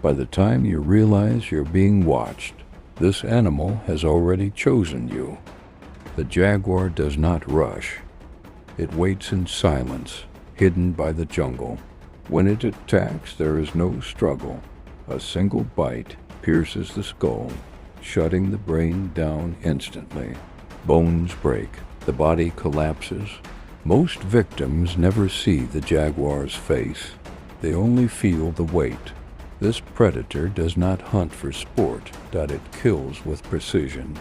By the time you realize you're being watched, this animal has already chosen you. The jaguar does not rush. It waits in silence, hidden by the jungle. When it attacks, there is no struggle. A single bite pierces the skull, shutting the brain down instantly. Bones break, the body collapses. Most victims never see the jaguar's face. They only feel the weight. This predator does not hunt for sport, that it kills with precision.